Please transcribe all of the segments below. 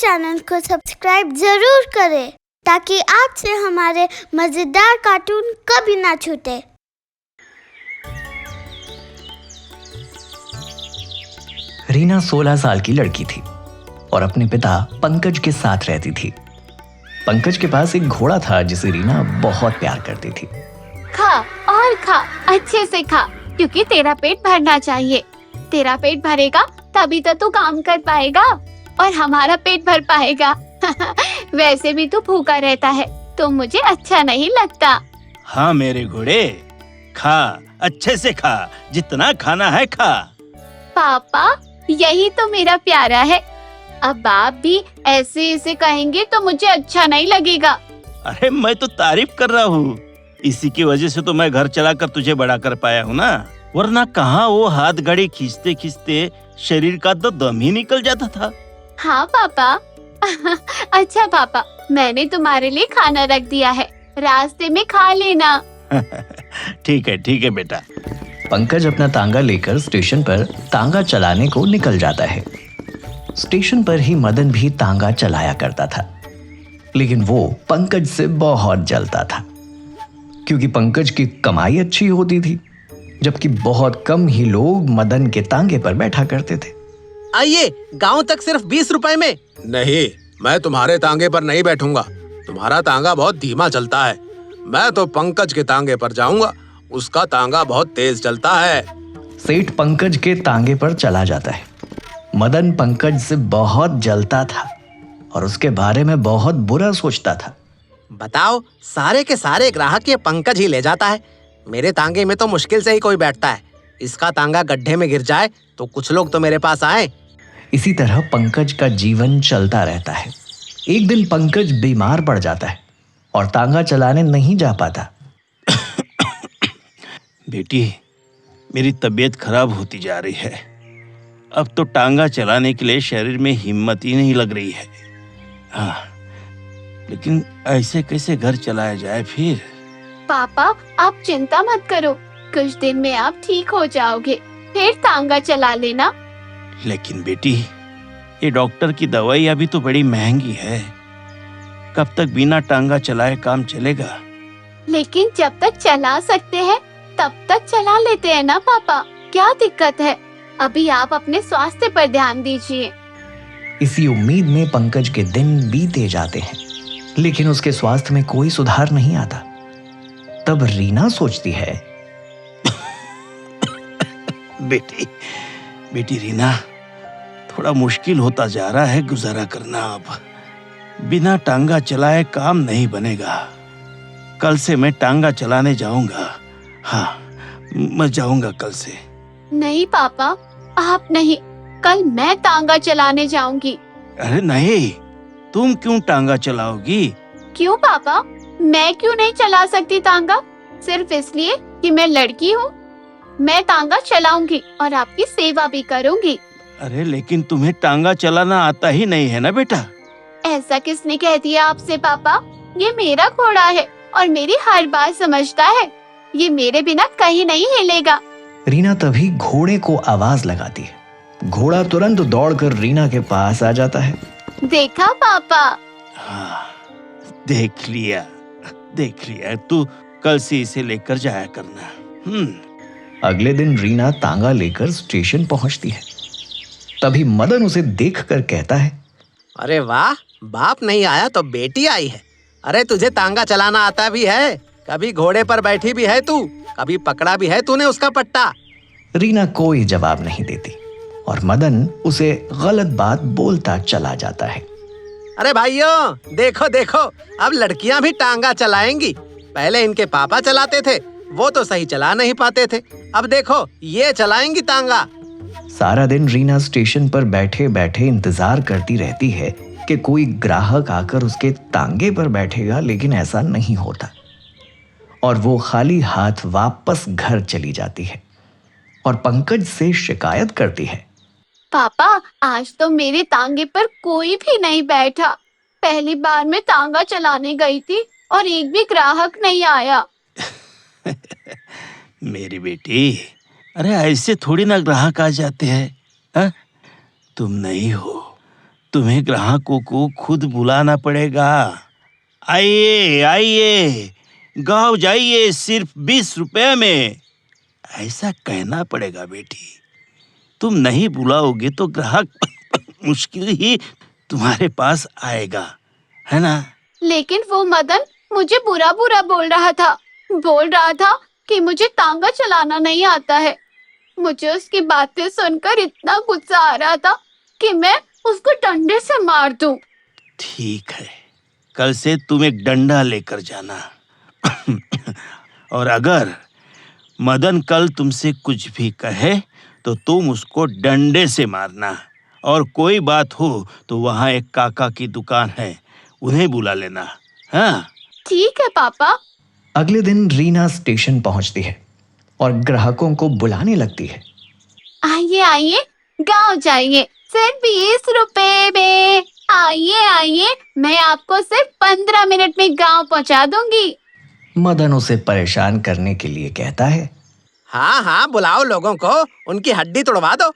Channel को subscribe जरूर करें ताकि आपसे हमारे मजेदार कार्टून कभी ना छूटे। रीना 16 साल की लड़की थी और अपने पिता पंकज के साथ रहती थी। पंकज के पास एक घोड़ा था जिसे रीना बहुत प्यार करती थी। खा और खा, अच्छे से खा, क्योंकि तेरा पेट भरना चाहिए। तेरा पेट भरेगा तभी तो तू काम कर पाएगा और हमारा पेट भर पाएगा। वैसे भी तू भूखा रहता है तो मुझे अच्छा नहीं लगता। हाँ मेरे घोड़े, खा, अच्छे से खा, जितना खाना है खा। पापा, यही तो मेरा प्यारा है। अब आप भी ऐसे कहेंगे तो मुझे अच्छा नहीं लगेगा। अरे मैं तो तारीफ कर रहा हूँ, इसी की वजह से तो मैं घर चलाकर तुझे बड़ा कर पाया हूँ ना, वरना कहाँ वो हाथ घड़ी खींचते खींचते शरीर का तो दम ही निकल जाता था। हाँ पापा। अच्छा पापा, मैंने तुम्हारे लिए खाना रख दिया है, रास्ते में खा लेना। ठीक है बेटा। पंकज अपना तांगा लेकर स्टेशन पर तांगा चलाने को निकल जाता है। स्टेशन पर ही मदन भी तांगा चलाया करता था, लेकिन वो पंकज से बहुत जलता था क्योंकि पंकज की कमाई अच्छी होती थी, जबकि बहुत कम ही लोग मदन के तांगे पर बैठा करते थे। आइए, गांव तक सिर्फ 20 रुपए में। नहीं, मैं तुम्हारे तांगे पर नहीं बैठूंगा। तुम्हारा तांगा बहुत धीमा चलता है। मैं तो पंकज के तांगे पर जाऊंगा, उसका तांगा बहुत तेज चलता है। सेठ पंकज के तांगे पर चला जाता है। मदन पंकज से बहुत जलता था और उसके बारे में बहुत बुरा सोचता था। बताओ, सारे के सारे ग्राहक ये पंकज ही ले जाता है। मेरे तांगे में तो मुश्किल से ही कोई बैठता है। इसका तांगा गड्ढे में गिर जाए तो कुछ लोग तो मेरे पास आए। इसी तरह पंकज का जीवन चलता रहता है। एक दिन पंकज बीमार पड़ जाता है और तांगा चलाने नहीं जा पाता। बेटी, मेरी तबीयत खराब होती जा रही है। अब तो टांगा चलाने के लिए शरीर में हिम्मत ही नहीं लग रही है। हाँ, लेकिन ऐसे कैसे घर चलाया जाए फिर? पापा, आप चिंता मत करो, कुछ दिन में आप ठीक हो जाओगे, फिर तांगा चला लेना। लेकिन बेटी, ये डॉक्टर की दवाई अभी तो बड़ी महंगी है। कब तक बिना टांगा चलाए काम चलेगा? लेकिन जब तक चला सकते हैं तब तक चला लेते हैं ना पापा, क्या दिक्कत है? अभी आप अपने स्वास्थ्य पर ध्यान दीजिए। इसी उम्मीद में पंकज के दिन बीते जाते हैं, लेकिन उसके स्वास्थ्य में कोई सुधार नहीं आता। तब रीना सोचती है, बेटी रीना, थोड़ा मुश्किल होता जा रहा है गुजारा करना। अब बिना टांगा चलाए काम नहीं बनेगा। कल से मैं टांगा चलाने जाऊंगा। हाँ, मैं जाऊंगा कल से। नहीं पापा, आप नहीं, कल मैं तांगा चलाने जाऊंगी। अरे नहीं, तुम क्यों टांगा चलाओगी? क्यों पापा, मैं क्यों नहीं चला सकती तांगा? सिर्फ इसलिए कि मैं लड़की हूँ? मैं तांगा चलाऊंगी और आपकी सेवा भी करूंगी। अरे लेकिन तुम्हें टांगा चलाना आता ही नहीं है ना बेटा? ऐसा किसने कह दिया आपसे पापा? ये मेरा घोड़ा है और मेरी हर बात समझता है। ये मेरे बिना कहीं नहीं हिलेगा। रीना तभी घोड़े को आवाज लगाती है। घोड़ा तुरंत दौड़कर रीना के पास आ जाता है। देखा पापा? हाँ, देख लिया। तू कल से इसे लेकर जाया करना। अगले दिन रीना तांगा लेकर स्टेशन पहुंचती है। तभी मदन उसे देखकर कहता है, अरे वाह, बाप नहीं आया तो बेटी आई है। अरे तुझे तांगा चलाना आता भी है? कभी घोड़े पर बैठी भी है तू? कभी पकड़ा भी है तूने उसका पट्टा? रीना कोई जवाब नहीं देती और मदन उसे गलत बात बोलता चला जाता है। अरे भाइयों, देखो देखो, अब लड़कियां भी टांगा चलाएंगी। पहले इनके पापा चलाते थे, वो तो सही चला नहीं पाते थे। अब देखो, ये चलाएंगी तांगा। सारा दिन रीना स्टेशन पर बैठे बैठे इंतजार करती रहती है कि कोई ग्राहक आकर उसके तांगे पर बैठेगा, लेकिन ऐसा नहीं होता और वो खाली हाथ वापस घर चली जाती है और पंकज से शिकायत करती है, पापा, आज तो मेरे तांगे पर कोई भी नहीं बैठा। पहली बार मैं तांगा चलाने गई थी और एक भी ग्राहक नहीं आया। मेरी बेटी, अरे ऐसे थोड़ी ना ग्राहक आ जाते हैं। तुम नहीं हो तुम्हें ग्राहकों को खुद बुलाना पड़ेगा। आइए आइए, गांव जाइए सिर्फ 20 रुपए में, ऐसा कहना पड़ेगा बेटी। तुम नहीं बुलाओगे तो ग्राहक मुश्किल ही तुम्हारे पास आएगा, है ना? लेकिन वो मदन मुझे बुरा बुरा बोल रहा था कि मुझे तांगा चलाना नहीं आता है। मुझे उसकी बातें सुनकर इतना गुस्सा आ रहा था कि मैं उसको डंडे से मार दूं। ठीक है, कल से तुम एक डंडा लेकर जाना। और अगर मदन कल तुमसे कुछ भी कहे तो तुम उसको डंडे से मारना। और कोई बात हो तो वहाँ एक काका की दुकान है, उन्हें बुला लेना। हाँ, ठीक है पापा। अगले दिन रीना स्टेशन पहुंचती है और ग्राहकों को बुलाने लगती है। आइए आइए, गांव जाइए सिर्फ 20 रुपए में। आइए आइए, मैं आपको सिर्फ 15 मिनट में गांव पहुंचा दूंगी। मदन उसे परेशान करने के लिए कहता है। हाँ हाँ, बुलाओ लोगों को, उनकी हड्डी तोड़वा दो।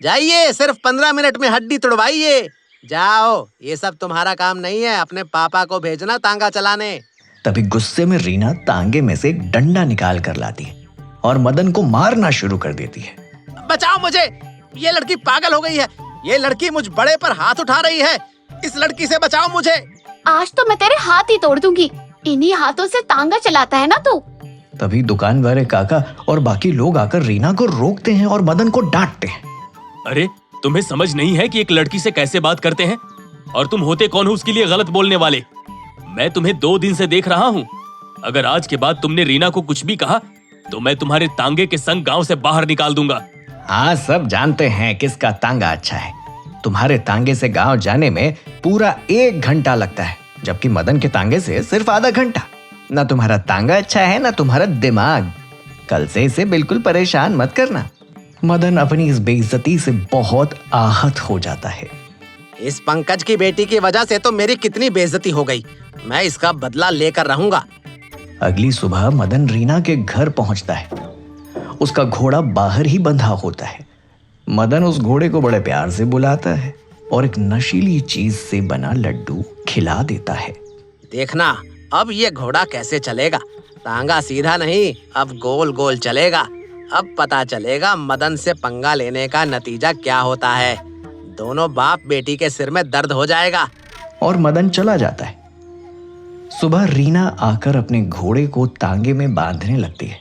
जाइए, सिर्फ 15 मिनट में हड्डी तोड़वाइए। जाओ, ये सब तुम्हारा काम नहीं है, अपने पापा को भेजना तांगा चलाने। तभी गुस्से में रीना तांगे में से एक डंडा निकाल कर लाती है और मदन को मारना शुरू कर देती है। बचाओ मुझे, ये लड़की पागल हो गई है। ये लड़की मुझ बड़े पर हाथ उठा रही है। इस लड़की से बचाओ मुझे। आज तो मैं तेरे हाथ ही तोड़ दूंगी। इन्हीं हाथों से तांगा चलाता है ना तू। तभी दुकान वाले काका और बाकी लोग आकर रीना को रोकते हैं और मदन को डांटते हैं। अरे, तुम्हें समझ नहीं है कि एक लड़की से कैसे बात करते हैं? और तुम होते कौन हो उसके लिए गलत बोलने वाले? मैं तुम्हें 2 दिन से देख रहा हूँ। अगर आज के बाद तुमने रीना को कुछ भी कहा तो मैं तुम्हारे तांगे के संग गांव से बाहर निकाल दूंगा। हाँ, सब जानते हैं किसका तांगा अच्छा है। तुम्हारे तांगे से गांव जाने में पूरा 1 घंटा लगता है, जबकि मदन के तांगे से सिर्फ आधा घंटा। ना तुम्हारा तांगा अच्छा है ना तुम्हारा दिमाग। कल से इसे बिल्कुल परेशान मत करना। मदन अपनी इस बेइज्जती से बहुत आहत हो जाता है। इस पंकज की बेटी की वजह से तो मेरी कितनी बेइज्जती हो गई। मैं इसका बदला लेकर रहूंगा। अगली सुबह मदन रीना के घर पहुंचता है। उसका घोड़ा बाहर ही बंधा होता है। मदन उस घोड़े को बड़े प्यार से बुलाता है और एक नशीली चीज से बना लड्डू खिला देता है। देखना, अब ये घोड़ा कैसे चलेगा। तांगा सीधा नहीं, अब गोल गोल चलेगा। अब पता चलेगा मदन से पंगा लेने का नतीजा क्या होता है। दोनों बाप बेटी के सिर में दर्द हो जाएगा। और मदन चला जाता है। सुबह रीना आकर अपने घोड़े को तांगे में बांधने लगती है,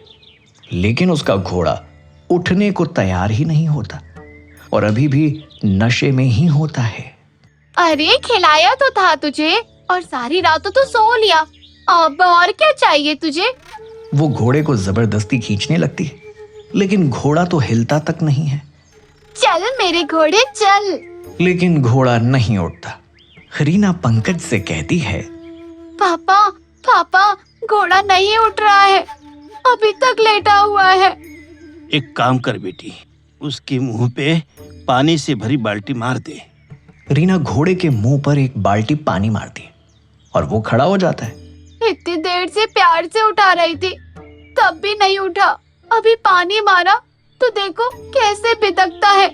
लेकिन उसका घोड़ा उठने को तैयार ही नहीं होता और अभी भी नशे में ही होता है। अरे, खिलाया तो था तुझे और सारी रात तो सो लिया। अब और क्या चाहिए तुझे? वो घोड़े को जबरदस्ती खींचने लगती है, लेकिन घोड़ा तो हिलता तक नहीं है। चल मेरे घोड़े चल। लेकिन घोड़ा नहीं उठता। रीना पंकज से कहती है, पापा, घोड़ा नहीं उठ रहा है, अभी तक लेटा हुआ है। एक काम कर बेटी, उसके मुंह पे पानी से भरी बाल्टी मार दे। रीना घोड़े के मुंह पर एक बाल्टी पानी मारती है और वो खड़ा हो जाता है। इतनी देर से प्यार से उठा रही थी, तब भी नहीं उठा। अभी पानी मारा तो देखो कैसे बिदकता है।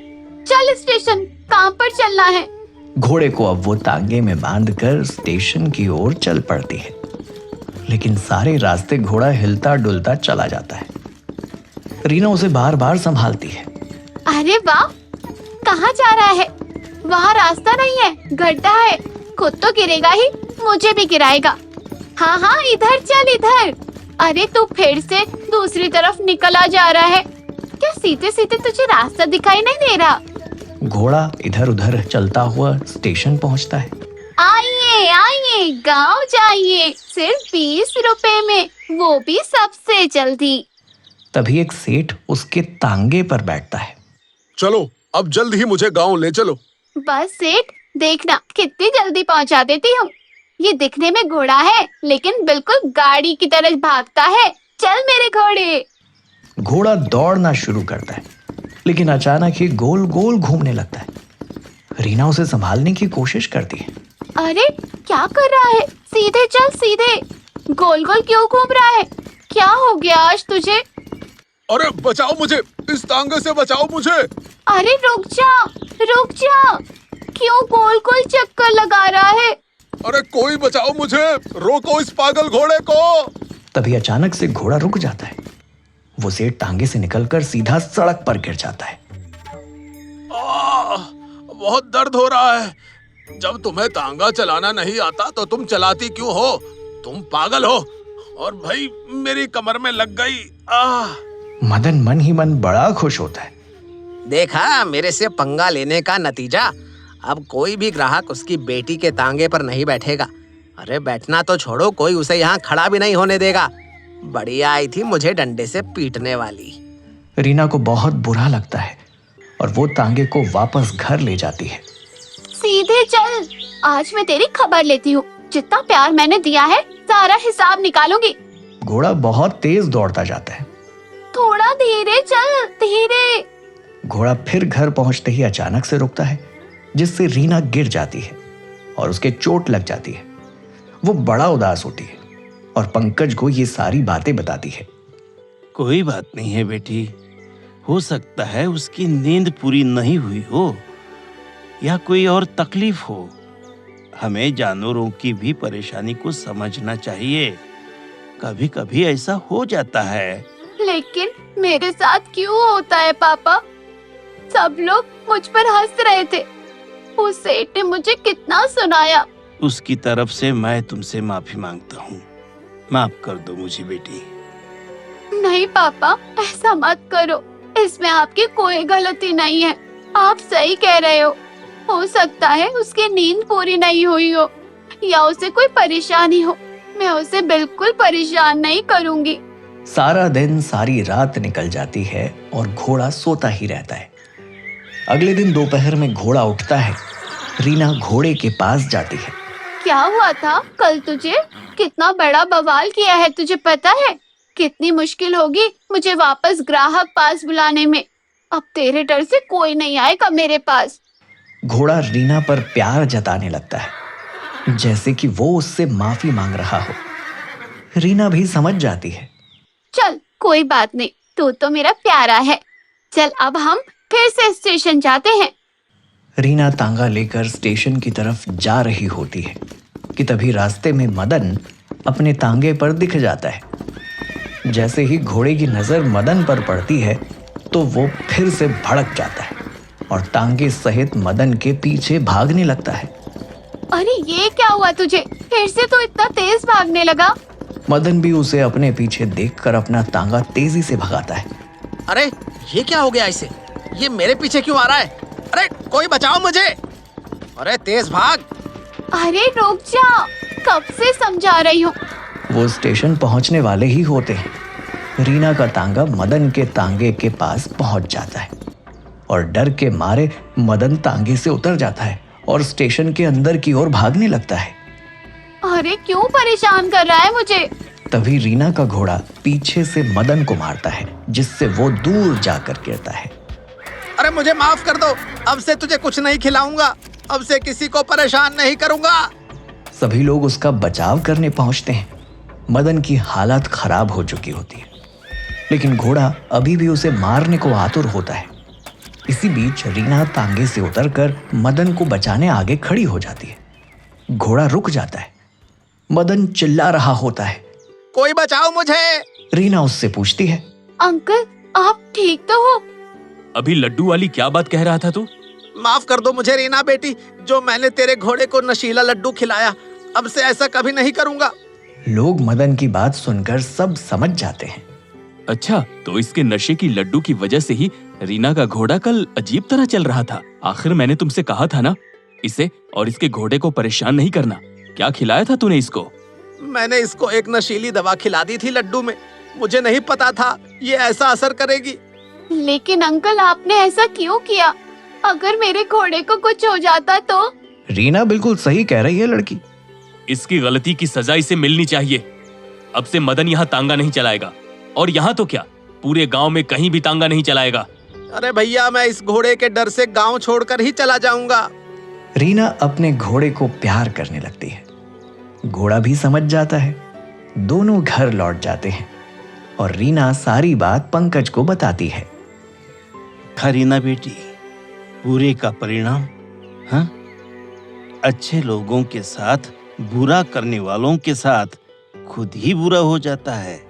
चल स्टेशन, काम पर चलना है। घोड़े को अब वो तांगे में बांधकर स्टेशन की ओर चल पड़ती है, लेकिन सारे रास्ते घोड़ा हिलता डुलता चला जाता है। रीना उसे बार बार संभालती है। अरे वाह, कहाँ जा रहा है? वहाँ रास्ता नहीं है, गड्ढा है। खुद तो गिरेगा ही, मुझे भी गिराएगा। हाँ हाँ, इधर चल, इधर। अरे तू फिर से दूसरी तरफ निकला जा रहा है। क्या सीधे सीधे तुझे रास्ता दिखाई नहीं दे रहा? घोड़ा इधर उधर चलता हुआ स्टेशन पहुंचता है। आइए आइए, गांव जाइए सिर्फ 20 रुपए में, वो भी सबसे जल्दी। तभी एक सेठ उसके तांगे पर बैठता है। चलो, अब जल्द ही मुझे गांव ले चलो। बस सेठ, देखना कितनी जल्दी पहुंचा देती हूँ। ये दिखने में घोड़ा है, लेकिन बिल्कुल गाड़ी की तरह भागता है। चल मेरे घोड़े। घोड़ा दौड़ना शुरू करता है, लेकिन अचानक ही गोल गोल घूमने लगता है। रीना उसे संभालने की कोशिश करती है। अरे क्या कर रहा है? सीधे चल, सीधे। गोल गोल क्यों घूम रहा है? क्या हो गया आज तुझे? अरे बचाओ मुझे, इस तांगे से बचाओ मुझे। अरे रुक जा, रुक जा। क्यों गोल गोल चक्कर लगा रहा है? अरे कोई बचाओ मुझे, रोको इस पागल घोड़े को। तभी अचानक से घोड़ा रुक जाता है। वो सेठ टांगे से निकलकर सीधा सड़क पर गिर जाता है। बहुत दर्द हो रहा है। जब तुम्हें तांगा चलाना नहीं आता तो तुम चलाती क्यों हो? तुम पागल हो। और भाई मेरी कमर में लग गई। मदन मन ही मन बड़ा खुश होता है। देखा मेरे से पंगा लेने का नतीजा। अब कोई भी ग्राहक उसकी बेटी के तांगे पर नहीं बैठेगा। अरे बैठना तो छोड़ो, कोई उसे यहाँ खड़ा भी नहीं होने देगा। बढ़िया आई थी मुझे डंडे से पीटने वाली। रीना को बहुत बुरा लगता है और वो तांगे को वापस घर ले जाती है। सीधे चल, आज मैं तेरी खबर लेती हूँ। जितना प्यार मैंने दिया है सारा हिसाब निकालूंगी। घोड़ा बहुत तेज दौड़ता जाता है। थोड़ा धीरे चल, धीरे। घोड़ा फिर घर पहुंचते ही अचानक से रुकता है, जिससे रीना गिर जाती है और उसके चोट लग जाती है। वो बड़ा उदास होती है और पंकज को ये सारी बातें बताती है। कोई बात नहीं है बेटी, हो सकता है उसकी नींद पूरी नहीं हुई हो या कोई और तकलीफ हो। हमें जानवरों की भी परेशानी को समझना चाहिए। कभी कभी ऐसा हो जाता है। लेकिन मेरे साथ क्यों होता है पापा? सब लोग मुझ पर हंस रहे थे। उस सेठ ने मुझे कितना सुनाया। उसकी तरफ से मैं तुमसे माफी मांगता हूँ। माफ कर दो मुझे बेटी। नहीं पापा, ऐसा मत करो। इसमें आपकी कोई गलती नहीं है। आप सही कह रहे हो सकता है उसकी नींद पूरी नहीं हुई हो या उसे कोई परेशानी हो। मैं उसे बिल्कुल परेशान नहीं करूंगी। सारा दिन सारी रात निकल जाती है और घोड़ा सोता ही रहता है। अगले दिन दोपहर में घोड़ा उठता है। रीना घोड़े के पास जाती है। क्या हुआ था कल तुझे? कितना बड़ा बवाल किया है, तुझे पता है? कितनी मुश्किल होगी मुझे वापस ग्राहक पास बुलाने में। अब तेरे डर से कोई नहीं आएगा मेरे पास। घोड़ा रीना पर प्यार जताने लगता है, जैसे कि वो उससे माफी मांग रहा हो। रीना भी समझ जाती है। चल कोई बात नहीं, तू तो मेरा प्यारा है। चल अब हम फिर से स्टेशन जाते हैं। रीना तांगा लेकर स्टेशन की तरफ जा रही होती है कि तभी रास्ते में मदन अपने तांगे पर दिख जाता है। जैसे ही घोड़े की नजर मदन पर पड़ती है तो वो फिर से भड़क जाता है और टांगे सहित मदन के पीछे भागने लगता है। अरे ये क्या हुआ तुझे? फिर से तो इतना तेज भागने लगा। मदन भी उसे अपने पीछे देखकर अपना तांगा तेजी से भगाता है। अरे ये क्या हो गया इसे? ये मेरे पीछे क्यों आ रहा है? अरे कोई बचाओ मुझे। अरे तेज भाग। अरे रुक जा, कब से समझा रही हूँ। वो स्टेशन पहुंचने वाले ही होते हैं। रीना का तांगा मदन के तांगे के पास पहुंच जाता है और डर के मारे मदन तांगे से उतर जाता है और स्टेशन के अंदर की ओर भागने लगता है। अरे क्यों परेशान कर रहा है मुझे? तभी रीना का घोड़ा पीछे से मदन को मारता है, जिससे वो दूर जाकर गिरता है। अरे मुझे माफ कर दो, अब से तुझे कुछ नहीं खिलाऊंगा। अब से किसी को परेशान नहीं करूंगा। सभी लोग उसका बचाव करने पहुंचते हैं। मदन की हालत खराब हो चुकी होती है, लेकिन घोड़ा अभी भी उसे मारने को आतुर होता है। इसी बीच रीना तांगे से उतरकर मदन को बचाने आगे खड़ी हो जाती है। घोड़ा रुक जाता है। मदन चिल्ला रहा होता है, कोई बचाओ मुझे। रीना उससे पूछती है, अंकल आप ठीक तो हो? अभी लड्डू वाली क्या बात कह रहा था तू? माफ कर दो मुझे रीना बेटी, जो मैंने तेरे घोड़े को नशीला लड्डू खिलाया। अब से ऐसा कभी नहीं करूंगा। लोग मदन की बात सुनकर सब समझ जाते हैं। अच्छा, तो इसके नशे की लड्डू की वजह से ही रीना का घोड़ा कल अजीब तरह चल रहा था। आखिर मैंने तुमसे कहा था ना, इसे और इसके घोड़े को परेशान नहीं करना। क्या खिलाया था तूने इसको? मैंने इसको एक नशीली दवा खिला दी थी लड्डू में। मुझे नहीं पता था ये ऐसा असर करेगी। लेकिन अंकल आपने ऐसा क्यों किया? अगर मेरे घोड़े को कुछ हो जाता तो? रीना बिल्कुल सही कह रही है लड़की। इसकी गलती की सजा इसे मिलनी चाहिए। अब से मदन यहाँ तांगा नहीं चलाएगा, और यहाँ तो क्या, पूरे गांव में कहीं भी तांगा नहीं चलाएगा। अरे भैया, मैं इस घोड़े के डर से गांव छोड़कर ही चला जाऊंगा। रीना अपने घोड़े को प्यार करने लगती है। घोड़ा भी समझ जाता है। दोनों घर लौट जाते हैं और रीना सारी बात पंकज को बताती है। रीना बेटी, पूरे का परिणाम अच्छे लोगों के साथ बुरा करने वालों के साथ खुद ही बुरा हो जाता है।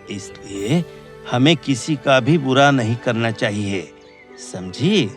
इसलिए हमें किसी का भी बुरा नहीं करना चाहिए, समझी?